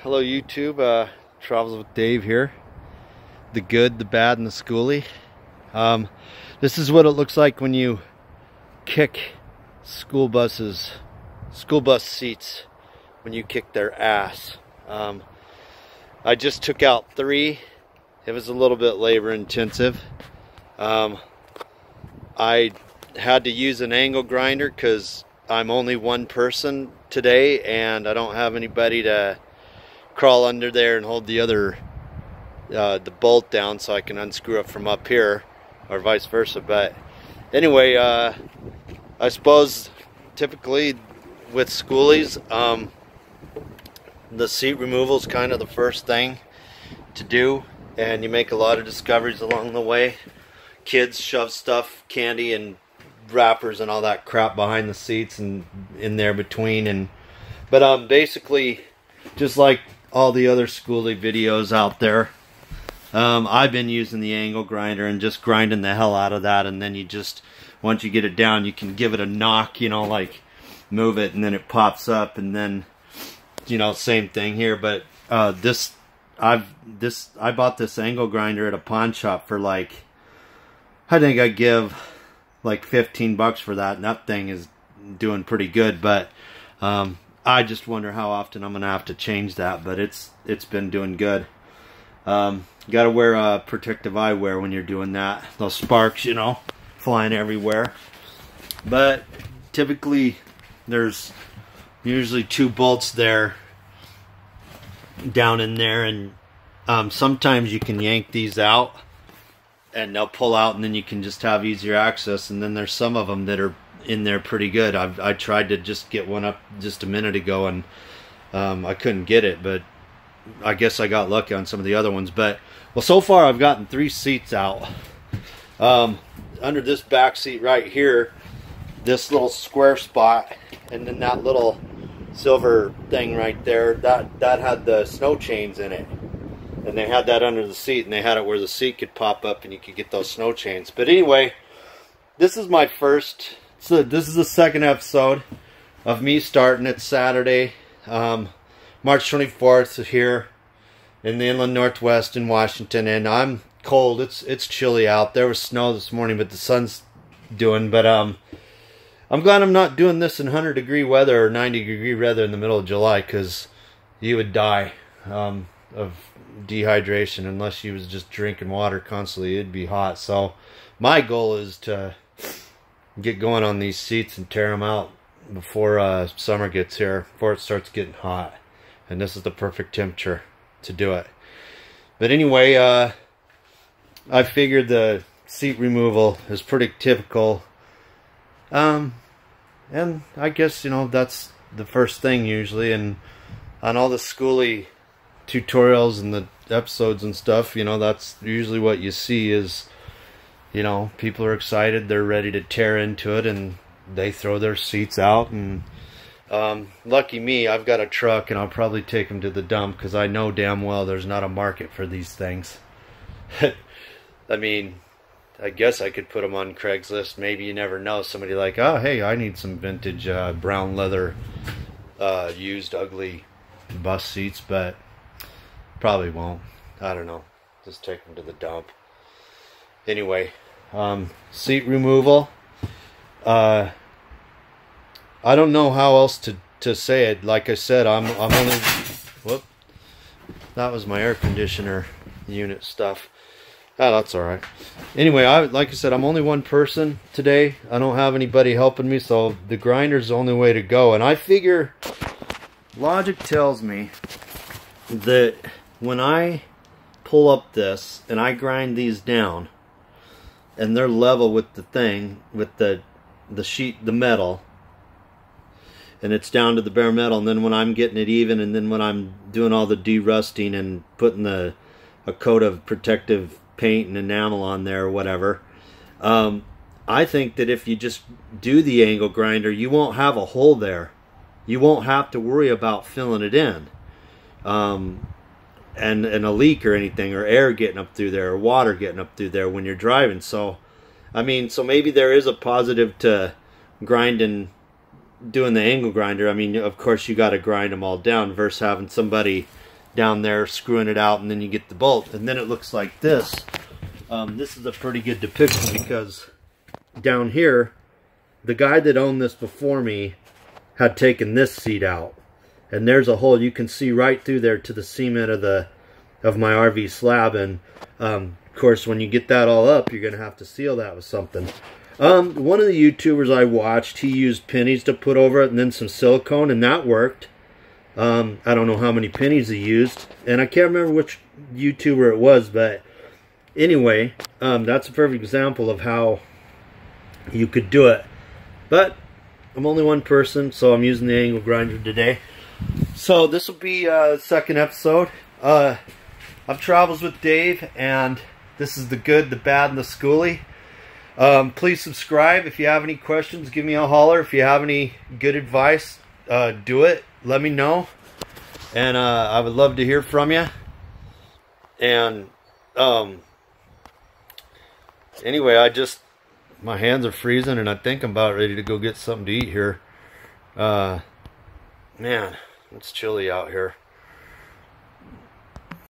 Hello YouTube, Travels with Dave here. The good, the bad, and the skoolie. This is what it looks like when you kick school bus seats, when you kick their ass. I just took out 3. It was a little bit labor intensive. I had to use an angle grinder because I'm only one person today and I don't have anybody to crawl under there and hold the other the bolt down so I can unscrew it from up here, or vice versa. But anyway, I suppose typically with skoolies, the seat removal is kind of the first thing to do, and you make a lot of discoveries along the way. Kids shove stuff, candy and wrappers and all that crap behind the seats and in there between, but basically, just like all the other skoolie videos out there, I've been using the angle grinder and just grinding the hell out of that, and then you just, once you get it down, you can give it a knock, you know, like move it and then it pops up, and then, you know, same thing here. But I bought this angle grinder at a pawn shop for like, I think I give like 15 bucks for that, and that thing is doing pretty good. But I just wonder how often I'm gonna have to change that, but it's been doing good. Gotta wear protective eyewear when you're doing that. Those sparks, you know, flying everywhere. But typically there's usually 2 bolts there, down in there, and sometimes you can yank these out and they'll pull out, and then you can just have easier access. And then there's some of them that are in there pretty good. I tried to just get one up just a minute ago, and I couldn't get it, but I guess I got lucky on some of the other ones. But well, so far I've gotten 3 seats out. Under this back seat right here, this little square spot, and then that little silver thing right there, that had the snow chains in it, and they had that under the seat, and they had it where the seat could pop up and you could get those snow chains. But anyway, this is my first, so this is the second episode of me starting. It's Saturday, March 24th here in the inland northwest in Washington, and I'm cold. It's chilly out. There was snow this morning, but the sun's doing. But I'm glad I'm not doing this in 100-degree weather or 90-degree weather in the middle of July, because you would die of dehydration unless you was just drinking water constantly. It'd be hot. So my goal is to get going on these seats and tear them out before summer gets here, before it starts getting hot. And this is the perfect temperature to do it. But anyway, I figured the seat removal is pretty typical. And I guess, you know, that's the first thing usually. And on all the skoolie tutorials and the episodes and stuff, you know, that's usually what you see is, you know, people are excited, they're ready to tear into it, and they throw their seats out. And lucky me, I've got a truck, and I'll probably take them to the dump, because I know damn well there's not a market for these things. I mean, I guess I could put them on Craigslist. Maybe, you never know. Somebody like, oh, hey, I need some vintage brown leather used ugly bus seats, but probably won't. I don't know. Just take them to the dump. Anyway, seat removal. I don't know how else to say it. Like I said, I'm only, whoop, that was my air conditioner unit stuff. Oh, that's alright. Anyway, like I said, I'm only one person today. I don't have anybody helping me, so the grinder's the only way to go. And I figure logic tells me that when I pull up this and I grind these down, and they're level with the thing, with the sheet, the metal, and it's down to the bare metal, and then when I'm getting it even, and then when I'm doing all the de-rusting and putting a coat of protective paint and enamel on there or whatever, I think that if you just do the angle grinder, you won't have a hole there. You won't have to worry about filling it in, and a leak or anything, or air getting up through there, or water getting up through there when you're driving. So I mean, so maybe there is a positive to grinding, doing the angle grinder. I mean, of course you got to grind them all down versus having somebody down there, screwing it out, and then you get the bolt, and then it looks like this. This is a pretty good depiction because down here, the guy that owned this before me had taken this seat out, and there's a hole you can see right through there to the cement of my RV slab. And of course, when you get that all up, you're gonna have to seal that with something. One of the YouTubers I watched, he used pennies to put over it and then some silicone, and that worked. I don't know how many pennies he used, and I can't remember which YouTuber it was, but anyway, that's a perfect example of how you could do it. But I'm only one person, so I'm using the angle grinder today. So this will be a second episode of Travels with Dave, and this is the good, the bad, and the skoolie. Please subscribe. If you have any questions, give me a holler. If you have any good advice, do it. Let me know. And I would love to hear from you. And anyway, my hands are freezing, and I think I'm about ready to go get something to eat here. Man, it's chilly out here.